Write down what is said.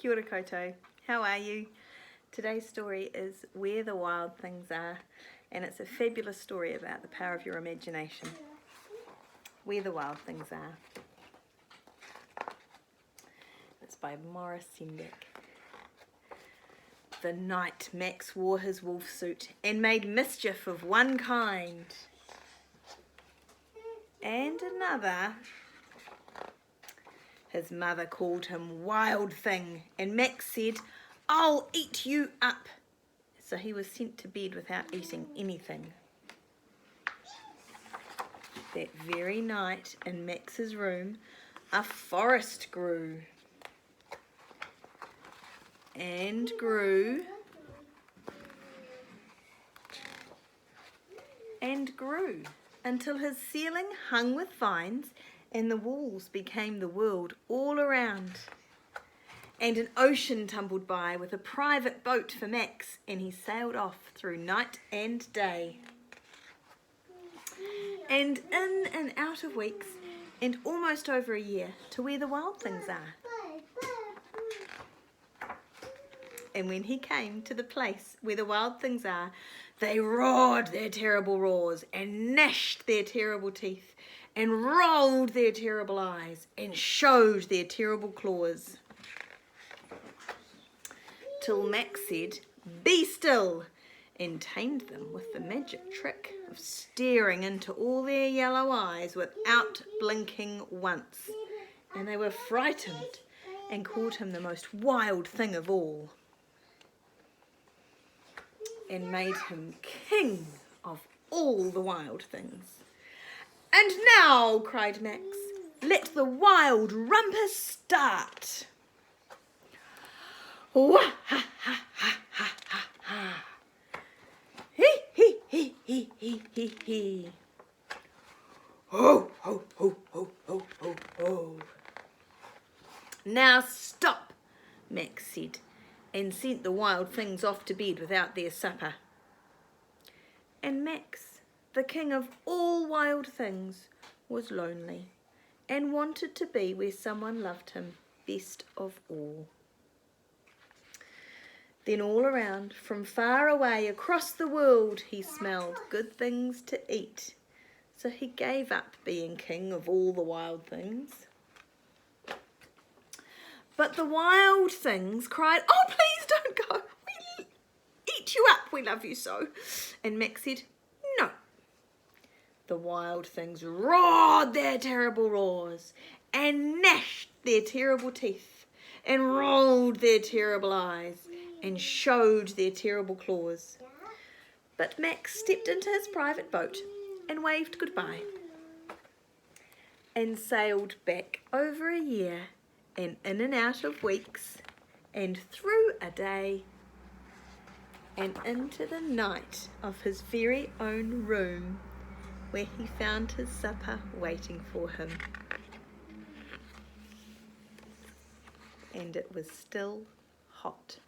Kia ora koutou. How are you? Today's story is Where the Wild Things Are, and it's a fabulous story about the power of your imagination. Where the Wild Things Are. It's by Maurice Sendak. The night Max wore his wolf suit and made mischief of one kind and another. His mother called him Wild Thing, and Max said, "I'll eat you up." So he was sent to bed without eating anything. That very night in Max's room, a forest grew and grew and grew until his ceiling hung with vines and the walls became the world all around. And an ocean tumbled by with a private boat for Max, and he sailed off through night and day. And in and out of weeks, and almost over a year, to where the wild things are. And when he came to the place where the wild things are, they roared their terrible roars, and gnashed their terrible teeth, and rolled their terrible eyes, and showed their terrible claws. Till Max said, "Be still," and tamed them with the magic trick of staring into all their yellow eyes without blinking once. And they were frightened and called him the most wild thing of all, and made him king of all the wild things. "And now," cried Max, "let the wild rumpus start." Wah ha ha ha ha ha ha. Hee hee hee hee hee hee hee. Ho ho ho ho ho ho ho. "Now stop," Max said, and sent the wild things off to bed without their supper. And Max, the king of all wild things, was lonely and wanted to be where someone loved him best of all. Then all around, from far away across the world, he smelled good things to eat. So he gave up being king of all the wild things. But the wild things cried, "Oh, please don't go. We'll eat you up. We love you so." And Max said, "No." The wild things roared their terrible roars, and gnashed their terrible teeth, and rolled their terrible eyes, and showed their terrible claws. But Max stepped into his private boat and waved goodbye, and sailed back over a year, and in and out of weeks, and through a day, and into the night of his very own room, where he found his supper waiting for him. And it was still hot.